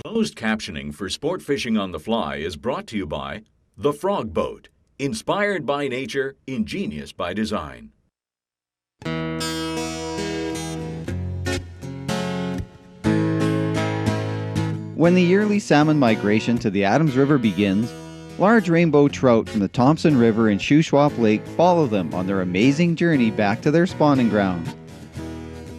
Closed captioning for Sport Fishing on the Fly is brought to you by The Frog Boat. Inspired by nature, ingenious by design. When the yearly salmon migration to the Adams River begins, large rainbow trout from the Thompson River and Shuswap Lake follow them on their amazing journey back to their spawning grounds.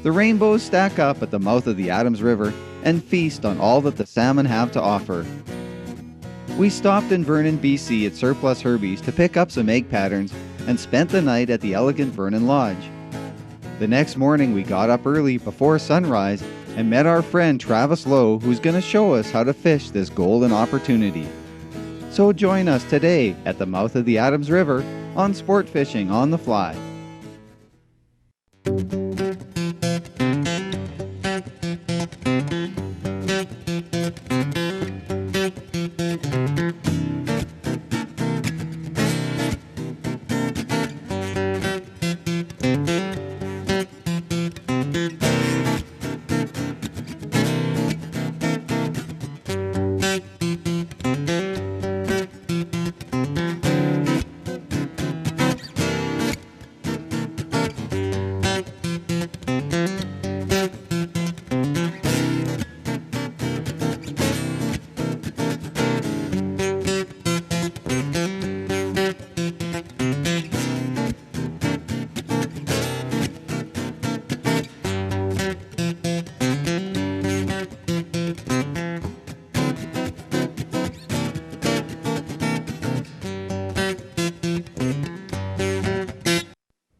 The rainbows stack up at the mouth of the Adams River and feast on all that the salmon have to offer. We stopped in Vernon, BC at Surplus Herbie's to pick up some egg patterns and spent the night at the elegant Vernon Lodge. The next morning we got up early before sunrise and met our friend Travis Lowe, who's going to show us how to fish this golden opportunity. So join us today at the mouth of the Adams River on Sport Fishing on the Fly.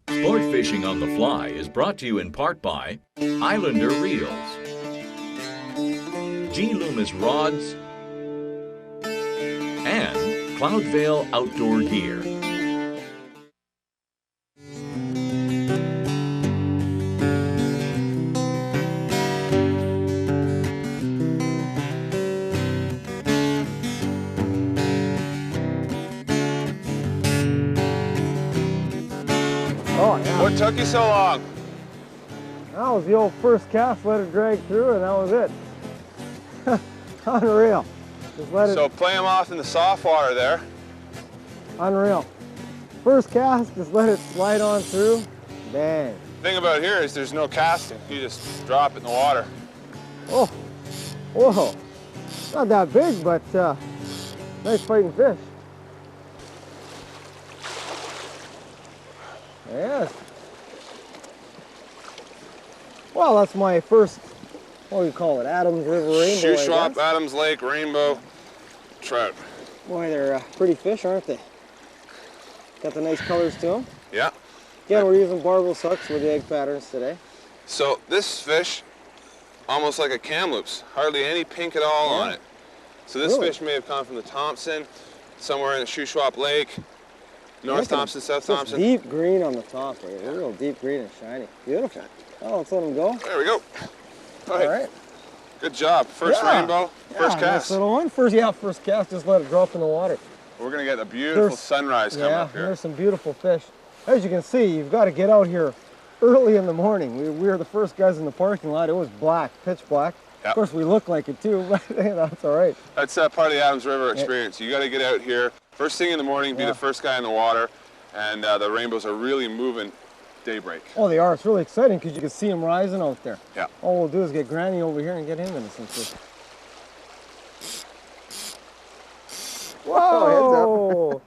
Sport Fishing on the Fly is brought to you in part by Islander Reels, G. Loomis Rods, and Cloudvale Outdoor Gear. Oh, yeah. What took you so long? That was the old first cast, let it drag through, and that was it. Unreal. Just let it. So play them off in the soft water there. Unreal. First cast, just let it slide on through. Bang. The thing about here is there's no casting. You just drop it in the water. Oh, whoa. Not that big, but nice fighting fish. Yes. Well, that's my first, what do you call it, Adams River rainbow, Shuswap, Adams Lake, rainbow, trout. Boy, they're pretty fish, aren't they? Got the nice colors to them. Yeah. Again, we're using barbel sucks with the egg patterns today. So this fish, almost like a Kamloops, hardly any pink at all on it. So this fish may have come from the Thompson, somewhere in the Shuswap Lake, North Thompson, South Thompson. Deep green on the top there, real deep green and shiny. Beautiful. Oh, let's let them go. There we go. All right. Good job. First rainbow, first cast. Nice little one. First cast, just let it drop in the water. We're going to get a beautiful sunrise coming up here. There's some beautiful fish. As you can see, you've got to get out here early in the morning. We were the first guys in the parking lot. It was black, pitch black. Yep. Of course, we look like it too, but that's all right. That's part of the Adams River experience. You got to get out here first thing in the morning, be the first guy in the water, and the rainbows are really moving daybreak. Oh, they are. It's really exciting because you can see them rising out there. Yeah. All we'll do is get Granny over here and get him into some fish. Whoa!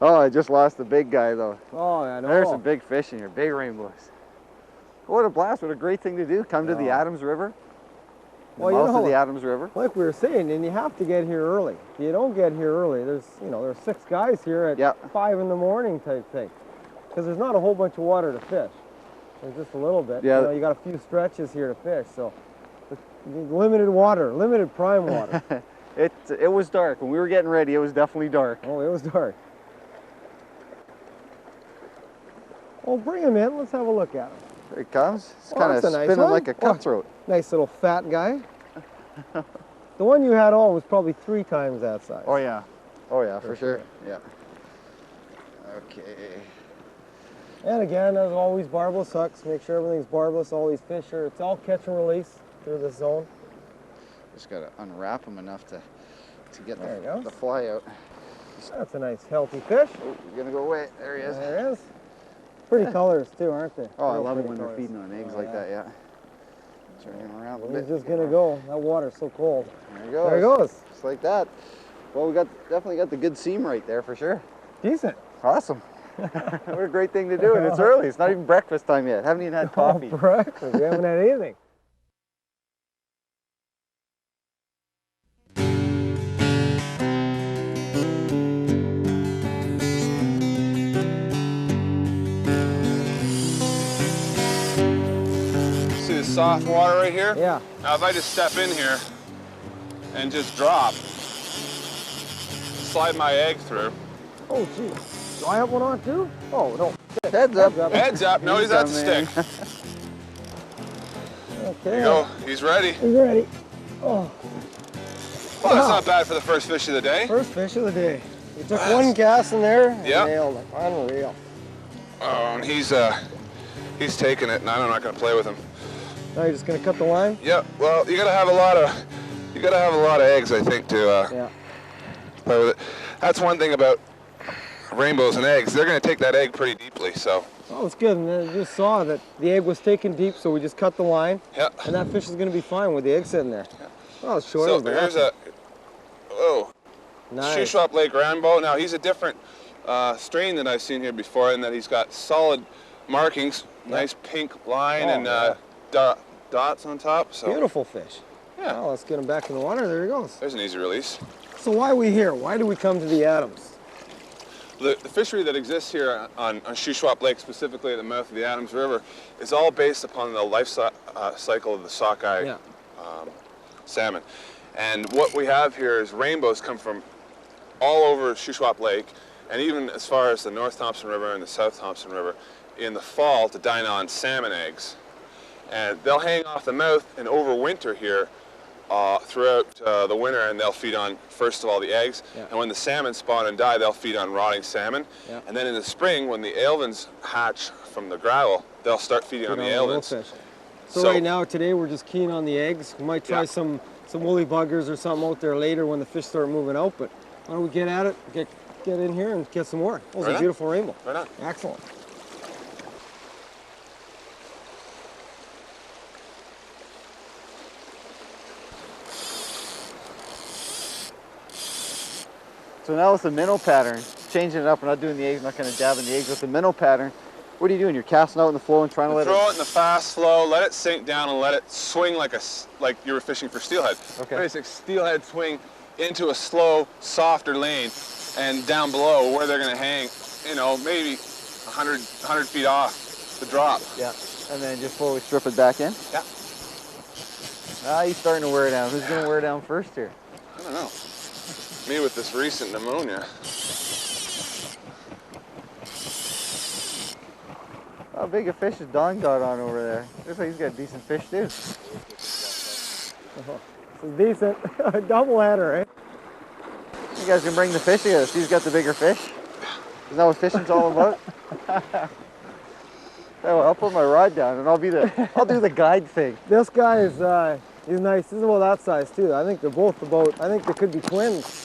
Oh, I just lost the big guy though. Oh, I know. There's some big fish in here, big rainbows. What a blast, what a great thing to do. Come to the Adams River. Well, mouth of the Adams River. Like we were saying, and you have to get here early. If you don't get here early, there's 6 guys here at 5 in the morning type thing. Because there's not a whole bunch of water to fish. There's just a little bit. Yeah. You got a few stretches here to fish, so limited water, limited prime water. It was dark. When we were getting ready, it was definitely dark. Oh, it was dark. Oh, bring him in. Let's have a look at him. There he comes. It's kind of spinning like a cutthroat. Nice little fat guy. The one you had on was probably 3 times that size. Oh yeah. Oh yeah, for sure. Yeah. Okay. And again, as always, barbless hooks. Make sure everything's barbless, all these fish are, it's all catch and release through the zone. Just got to unwrap them enough to get the fly out. That's a nice healthy fish. Oh, he's gonna go away. There he is. There he is. Pretty colors too, aren't they? Oh, I love it when they're feeding on eggs like that, yeah. Turn him around a bit. He's just gonna go. That water's so cold. There he goes. There he goes. Just like that. Well, we definitely got the good seam right there for sure. Decent. Awesome. What a great thing to do, and it's early. It's not even breakfast time yet. Haven't even had coffee. Oh, breakfast. We haven't had anything. See the soft water right here? Yeah. Now if I just step in here and just drop, slide my egg through. Oh, gee. Do I have one on too? Oh, no. Heads up. Heads up. No, he's at the stick. Okay. There you go. He's ready. He's ready. Oh. Well, that's not bad for the first fish of the day. First fish of the day. You took one cast in there and Yep. nailed it. Unreal. Oh, and he's taking it, and I'm not going to play with him. Now you're just gonna cut the line? Yeah. Well, you got to have a lot of eggs, I think, to Yeah. play with it. That's one thing about rainbows and eggs. They're going to take that egg pretty deeply. So. Oh, it's good. And then you just saw that the egg was taken deep, so we just cut the line. Yeah. And that fish is gonna be fine with the egg sitting there. Yeah. Oh, it's short. So there's a nice. Shuswap Lake rainbow. Now he's a different strain that I've seen here before, in that he's got solid markings, nice pink line, and dots on top. So beautiful fish. yeah. Oh, let's get him back in the water. There he goes. There's an easy release. So why are we here? Why do we come to the Adams? The fishery that exists here on Shuswap Lake, specifically at the mouth of the Adams River, is all based upon the life cycle of the sockeye salmon. And what we have here is rainbows come from all over Shuswap Lake, and even as far as the North Thompson River and the South Thompson River in the fall to dine on salmon eggs. And they'll hang off the mouth and overwinter here throughout the winter, and they'll feed on, first of all, the eggs. Yeah. And when the salmon spawn and die, they'll feed on rotting salmon. Yeah. And then in the spring, when the alevins hatch from the gravel, they'll start feeding on the alevins. So right now, today, we're just keen on the eggs. We might try some woolly buggers or something out there later when the fish start moving out, but why don't we get at it, get in here and get some more. That was a beautiful rainbow. Right on. Excellent. So now with the minnow pattern, changing it up, we're not doing the eggs, not kind of dabbing the eggs with the minnow pattern. What are you doing? You're casting out in the flow and trying to let it... Throw it in the fast flow, let it sink down, and let it swing like you were fishing for steelhead. Okay. Basic steelhead swing into a slow, softer lane, and down below where they're going to hang, you know, maybe 100 feet off the drop. Yeah. And then just slowly strip it back in? Yeah. Ah, he's starting to wear down. Who's going to wear down first here? I don't know. Me with this recent pneumonia. How big a fish has Don got on over there? Looks like he's got decent fish too. This is decent. Double header, eh? You guys can bring the fish together. See who's got the bigger fish. Isn't that what fishing's all about? Oh, I'll put my rod down and I'll do the guide thing. This guy is he's nice. He's about that size too. I think they're both about, I think they could be twins.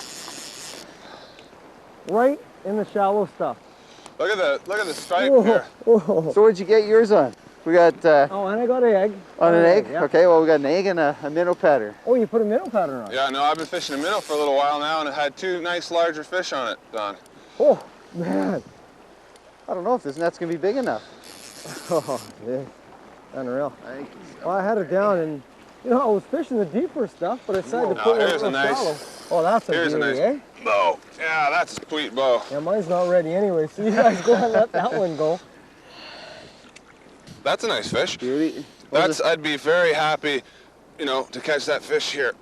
Right in the shallow stuff. Look at the stripe Whoa, here. whoa. So what'd you get yours on? We got Oh, and I got an egg. on an egg? Yeah. Okay, well we got an egg and a minnow pattern. Oh, you put a minnow pattern on. Yeah, no, I've been fishing a minnow for a little while now, and it had two nice larger fish on it, Don. Oh, man. I don't know if this net's gonna be big enough. Oh, yeah. Unreal. Well, I had it down and, you know, I was fishing the deeper stuff, but I decided to put it here's a nice, shallow. Oh, that's a here's beauty, a nice eh? bow. Yeah, that's a sweet bow. Yeah, mine's not ready anyway, so you guys go and let that one go. That's a nice fish. Beauty. I'd be very happy, you know, to catch that fish here.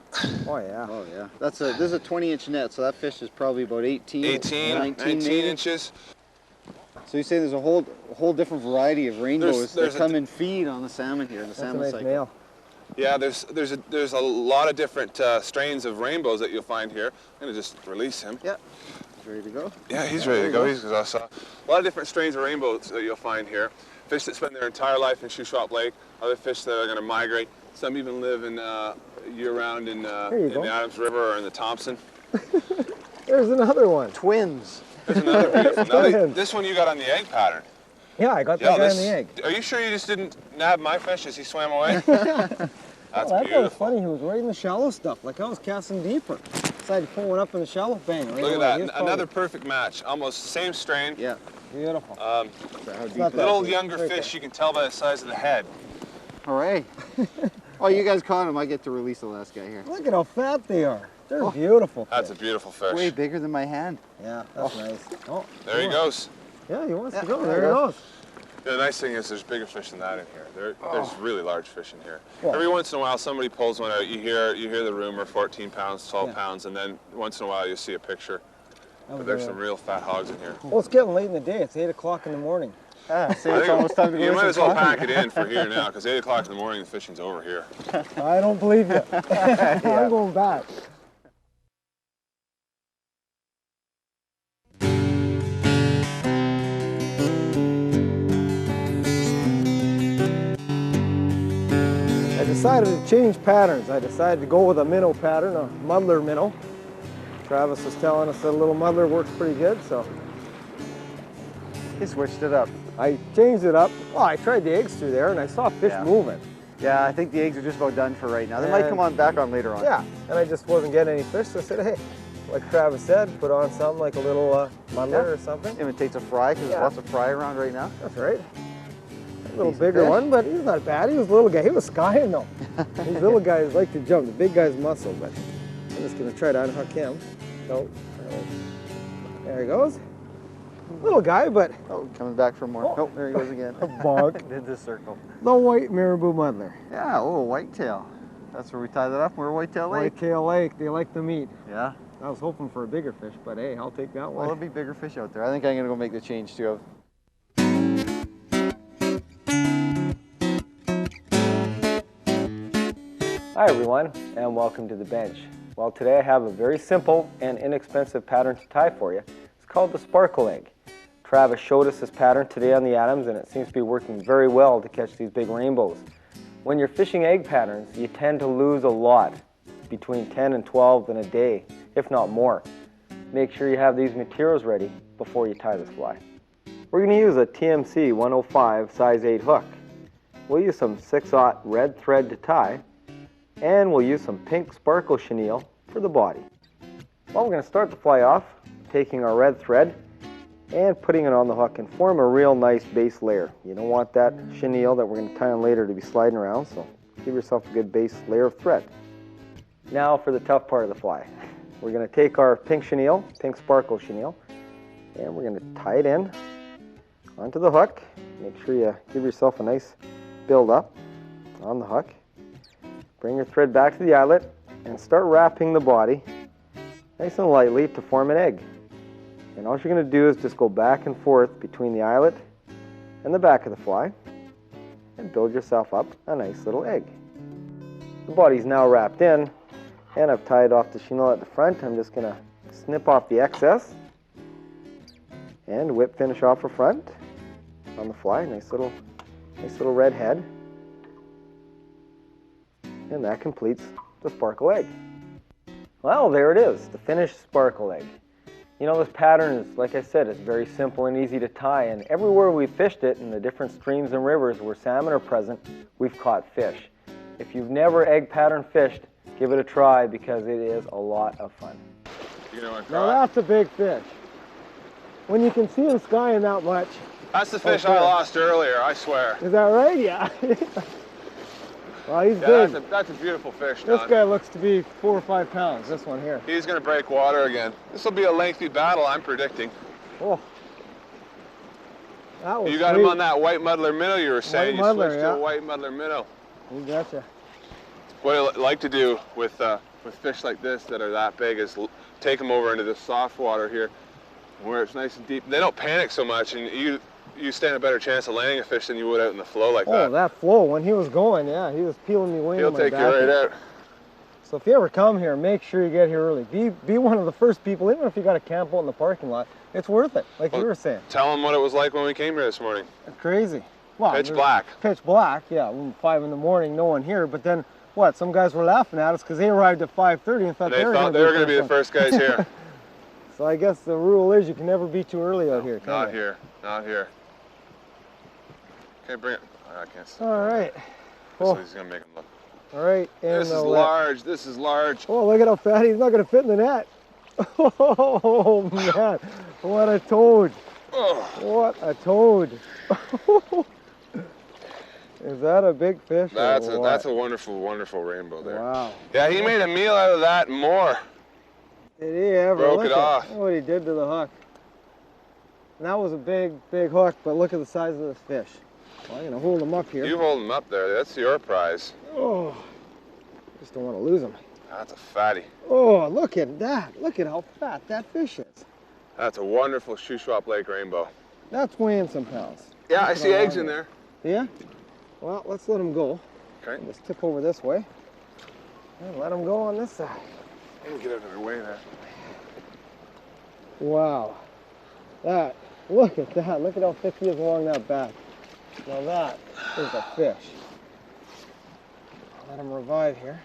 Oh, yeah. Oh yeah. This is a 20-inch net, so that fish is probably about 18, 19 maybe. inches. So you say there's a whole different variety of rainbows There's that come and feed on the salmon here, in the That's a salmon nice cycle. male. Yeah, there's a lot of different strains of rainbows that you'll find here. I'm gonna just release him. Yeah. ready to go. Yeah, he's ready to go. He's exhausted. A lot of different strains of rainbows that you'll find here. Fish that spend their entire life in Shuswap Lake. Other fish that are going to migrate. Some even live in year-round in the Adams River or in the Thompson. There's another one. Twins. There's another beautiful. Now, this one you got on the egg pattern. Yeah, I got that guy on the egg. Are you sure you just didn't nab my fish as he swam away? That's that beautiful. was funny. He was right in the shallow stuff. Like I was casting deeper. Decided to pull one up in the shallow bang. Right Look away. at that. Another perfect match. Almost same strain. Yeah. Beautiful. Little younger fish, you can tell by the size of the head. Hooray. Oh, you guys caught him. I get to release the last guy here. Look at how fat they are. They're beautiful fish. That's a beautiful fish. Way bigger than my hand. Yeah, that's nice. Oh, there he goes. Yeah, he wants to go. There he goes. The nice thing is there's bigger fish than that in here. There's really large fish in here. Every once in a while somebody pulls one out. You hear the rumor, 14 pounds, 12 pounds, and then once in a while you see a picture. But there's some real fat hogs in here. Well, it's getting late in the day. It's 8 o'clock in the morning. So it's almost time to go. You might as well pack it in for here now, because 8 o'clock in the morning the fishing's over here. I don't believe you. I'm going back. I decided to change patterns. I decided to go with a minnow pattern, a muddler minnow. Travis was telling us that a little muddler works pretty good, so He switched it up. I changed it up. Well, I tried the eggs through there and I saw fish moving. Yeah, I think the eggs are just about done for right now. They might come on back on later on. Yeah, and I just wasn't getting any fish, so I said, hey, like Travis said, put on something like a little muddler or something. Imitates a fry, because there's lots of fry around right now. That's right. A little bigger one, but he's not bad. He was a little guy. He was skying though. These little guys like to jump. The big guy's muscle, but I'm just gonna try to unhook him. So, there he goes. Little guy, but Coming back for more. Oh, there he goes again. a bonk. Did the circle. The white marabou muddler. Yeah, whitetail. That's where we tie that up. We're Whitetail Lake. Whitetail Lake. They like the meat. Yeah. I was hoping for a bigger fish, but hey, I'll take that one. Well, there'll be bigger fish out there. I think I'm gonna go make the change too. Hi everyone, and welcome to the bench. Well, today I have a very simple and inexpensive pattern to tie for you. It's called the sparkle egg. Travis showed us this pattern today on the Adams, and it seems to be working very well to catch these big rainbows. When you're fishing egg patterns, you tend to lose a lot, between 10 and 12 in a day, if not more. Make sure you have these materials ready before you tie this fly. We're going to use a TMC 105 size 8 hook. We'll use some 6/0 red thread to tie, and we'll use some pink sparkle chenille for the body. Well, we're going to start the fly off taking our red thread and putting it on the hook and form a real nice base layer. You don't want that chenille that we're going to tie on later to be sliding around, so give yourself a good base layer of thread. Now for the tough part of the fly. We're going to take our pink chenille, pink sparkle chenille, and we're going to tie it in onto the hook. Make sure you give yourself a nice build up on the hook. Bring your thread back to the eyelet and start wrapping the body nice and lightly to form an egg. And all you're going to do is just go back and forth between the eyelet and the back of the fly and build yourself up a nice little egg. The body's now wrapped in, and I've tied off the chenille at the front. I'm just going to snip off the excess and whip finish off the front on the fly. Nice little red head. And that completes the sparkle egg. Well, there it is, the finished sparkle egg. You know, this pattern is, like I said, it's very simple and easy to tie, and everywhere we've fished it in the different streams and rivers where salmon are present, we've caught fish. If you've never egg pattern fished, give it a try because it is a lot of fun. Now that's a big fish. When you can see him skying that much. That's the fish I lost earlier, I swear. Is that right? Yeah. Well, he's big. That's a beautiful fish, Don. This guy looks to be 4 or 5 pounds, this one here. He's going to break water again. This will be a lengthy battle, I'm predicting. Oh. That was You got sweet. him on that white muddler minnow you were saying. White muddler, you switched to a white muddler minnow. You betcha. What I like to do with fish like this that are that big is take them over into the soft water here where it's nice and deep. They don't panic so much, and you stand a better chance of landing a fish than you would out in the flow like that. Oh, that flow, when he was going, yeah, he was peeling me away. He'll take you right out. So if you ever come here, make sure you get here early. Be one of the first people, even if you got to camp out in the parking lot. It's worth it, like you were saying. Tell them what it was like when we came here this morning. Crazy. Well, pitch black. Pitch black, yeah. 5 in the morning, no one here. But then, what? Some guys were laughing at us because they arrived at 5:30 and thought they were going to be the first guys here. So I guess the rule is you can never be too early out here. Not here. Not here. Okay, bring it. I can't see. All right. So he's going to make him look. All right. And this is large. This is large. Oh, look at how fat he's not going to fit in the net. Oh, man. What a toad. Oh. What a toad. Is that a big fish? That's a wonderful, wonderful rainbow there. Wow. Yeah, he made a meal out of that and more. Did he ever? Broke it off. Look what he did to the hook. And that was a big, big hook, but look at the size of this fish. Well, I'm going to hold him up here. You hold him up there. That's your prize. Oh, just don't want to lose him. That's a fatty. Oh, look at that. Look at how fat that fish is. That's a wonderful Shuswap Lake rainbow. That's weighing some pounds. Yeah, I see eggs in there. Yeah? Well, let's let him go. Okay. Just tip over this way. And let him go on this side. Get out of their way there. Wow. Look at that. Look at how thick he is along that back. Now that is a fish. Let him revive here.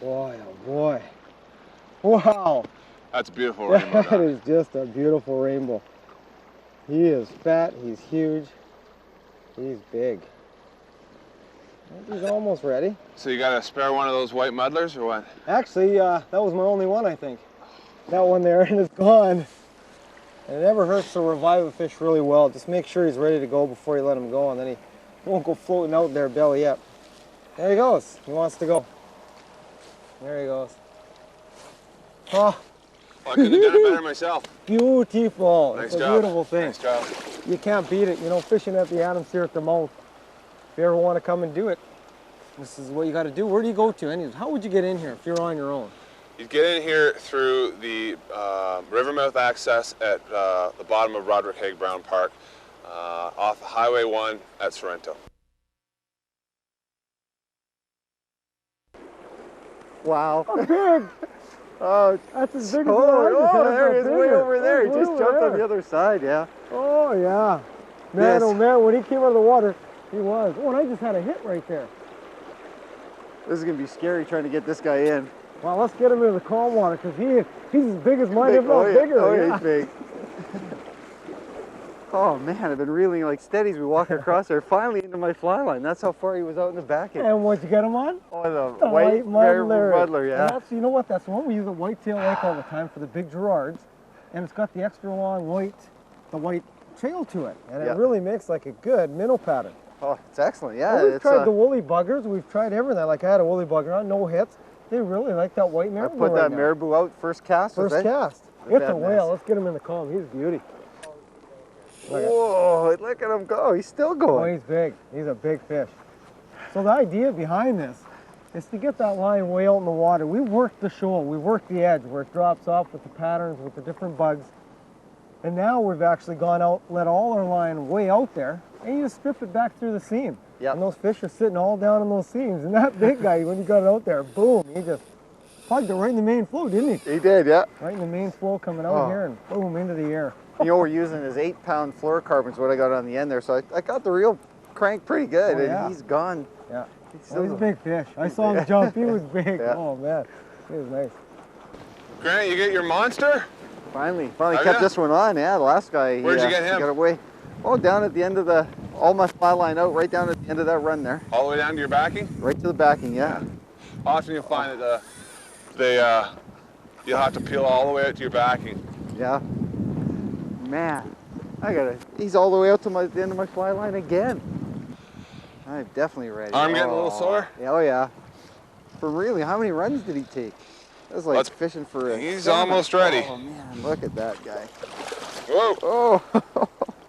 Boy, oh boy. Wow. That's a beautiful rainbow. That is just a beautiful rainbow. He is fat, he's huge, he's big. He's almost ready. So you got to spare one of those white muddlers or what? Actually, that was my only one, I think. That one there, and it's gone. And it never hurts to revive a fish really well. Just make sure he's ready to go before you let him go, and then he won't go floating out there belly up. There he goes. He wants to go. There he goes. Oh. I couldn't have done it better myself. Beautiful. Nice It's a job. beautiful thing. Nice job. You can't beat it. You know, fishing at the Adams here at the mouth. If you ever want to come and do it, this is what you got to do. Where do you go to? Anyways, how would you get in here if you're on your own? You'd get in here through the rivermouth access at the bottom of Roderick Haig Brown Park, off Highway 1 at Sorrento. Wow. Big. Oh, that's as big as there he is, way over there. He just jumped on the other side, yeah. Oh, yeah. Man, Yes. oh, man, when he came out of the water, he was. Oh, and I just had a hit right there. This is going to be scary trying to get this guy in. Well, let's get him into the calm water because he's as big as mine, if not bigger. Oh, yeah. he's big. Oh, man, I've been reeling like steady as we walk across there. Finally into my fly line. That's how far he was out in the back end. And what'd you get him on? Oh, the white muddler, yeah. And that's, you know what, that's the one we use at Whitetail Lake all the time for the big Gerards. And it's got the extra long white trail to it. And it really makes like a good minnow pattern. Oh, it's excellent, yeah. Well, we've tried the woolly buggers, we've tried everything. Like I had a woolly bugger on, no hits. They really like that white marabou. I put that marabou out first cast. First cast. It's a whale. Let's get him in the calm. He's a beauty. Whoa, look at him go. He's still going. Oh, he's big. He's a big fish. So the idea behind this is to get that line way out in the water. We worked the shoal. We worked the edge where it drops off with the patterns, with the different bugs. And now we've actually gone out, let all our line way out there, and you just strip it back through the seam. Yep. And those fish are sitting all down in those seams. And that big guy, when you got it out there, boom, he just plugged it right in the main flow, didn't he? He did, yeah. Right in the main flow coming out here and boom, into the air. You know, we're using his 8-pound fluorocarbons, what I got on the end there, so I got the reel crank pretty good, and he's gone. Yeah. He's a big fish. I saw him jump. He was big. Yeah. Oh, man. He was nice. Grant, you get your monster? Finally kept this one on, yeah. The last guy, Where'd you get him? Got away. Oh, down at the end of all my fly line out, right down at the end of that run there. All the way down to your backing? Right to the backing, yeah. Often you'll find that you'll have to peel all the way out to your backing. Yeah. Man, he's all the way out to the end of my fly line again. I'm definitely ready. Arm getting a little sore? Oh, yeah. For really, how many runs did he take? That was like fishing for a He's salmon. almost ready. Oh, man, look at that guy. Whoa. Oh.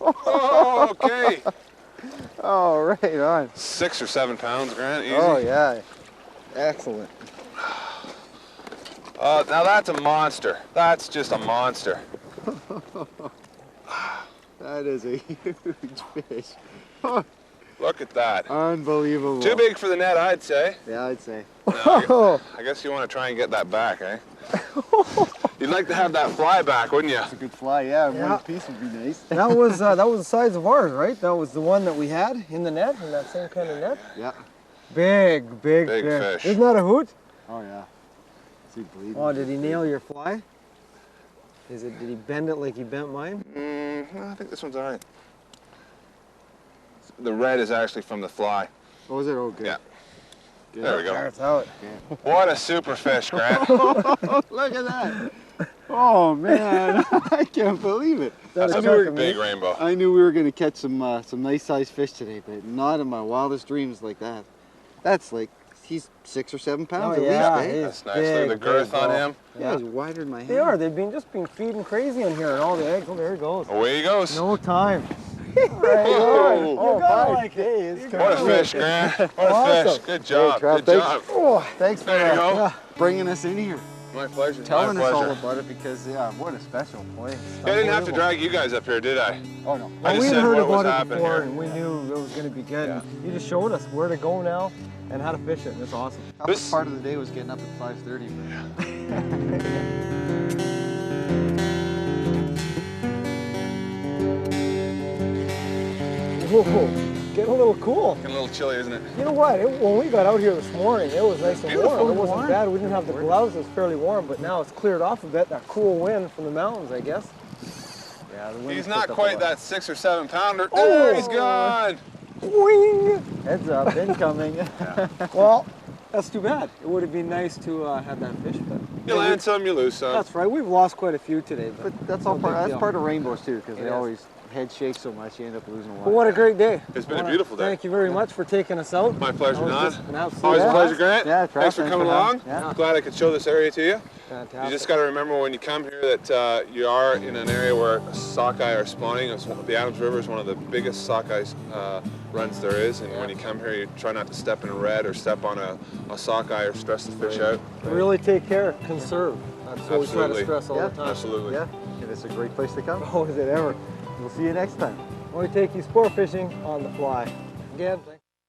Oh, okay. Oh, right on. 6 or 7 pounds, Grant, easy. Oh, yeah. Excellent. Now that's a monster. That's just a monster. That is a huge fish. Oh, Look at that. Unbelievable. Too big for the net, I'd say. Yeah, I'd say. No, I guess you want to try and get that back, eh? You'd like to have that fly back, wouldn't you? It's a good fly, yeah. One piece would be nice. That was the size of ours, right? That was the one that we had in the net, in that same kind of net. Yeah. Big fish. Isn't that a hoot? Oh yeah. Is he bleeding? Oh, did he nail your fly? Did he bend it like he bent mine? No, I think this one's all right. The red is actually from the fly. Oh, is it? Oh, good. Yeah. Good. There we go. It's out. What a super fish, Grant. Look at that. Oh man, I can't believe it. That's a big rainbow. I knew we were going to catch some nice sized fish today, but not in my wildest dreams like that. That's like, he's 6 or 7 pounds at least, eh? That's nice. Look at the girth on him. Yeah, he's wider than my hand. They are. They've been feeding crazy in here, and all the eggs. Oh, there he goes. Away he goes. No time. Whoa. Oh, like it. What a fish, Grant. What a fish. Good job. Hey, Trout, good job. Oh, thanks for There you go. bringing us in here. My pleasure. Telling My us all pleasure. about it because, yeah, what a special place. I didn't have to drag you guys up here, did I? Oh, no. I Well, just we said heard what was about it happening before, here. and we knew it was going to be good. Yeah. You just showed us where to go now and how to fish it, and it's awesome. Toughest part of the day was getting up at 5:30. Whoa, getting a little cool. Getting a little chilly, isn't it? You know what? When we got out here this morning, it was nice and beautiful warm. It and wasn't warm. bad. We didn't have the gloves. It was fairly warm, but now it's cleared off a bit. That cool wind from the mountains, I guess. Yeah, the wind He's not quite that 6 or 7 pounder. Oh. There he's gone. Wing! Heads up, incoming. Well, that's too bad. It would have been nice to have that fish, but You land some, you lose some. that's right. We've lost quite a few today, but That's no all part. big That's deal. part of rainbows too, because It they is. always head shake so much you end up losing one. But what a great day. It's been a beautiful day. Thank you very much for taking us out. My pleasure, That was Don. just an absolute Always a blast. pleasure, Grant. Yeah, Trout, Thanks for coming along. Yeah. Glad I could show this area to you. Fantastic. You just got to remember when you come here that you are in an area where sockeye are spawning. The Adams River is one of the biggest sockeye runs there is, and when you come here, you try not to step in a red or step on a sockeye or stress the fish out. Really take care, conserve. That's what we try to Absolutely. stress all Yeah, the time. Absolutely. Yeah, and it's a great place to come. Oh, is it ever? We'll see you next time. We take you sport fishing on the fly. Again,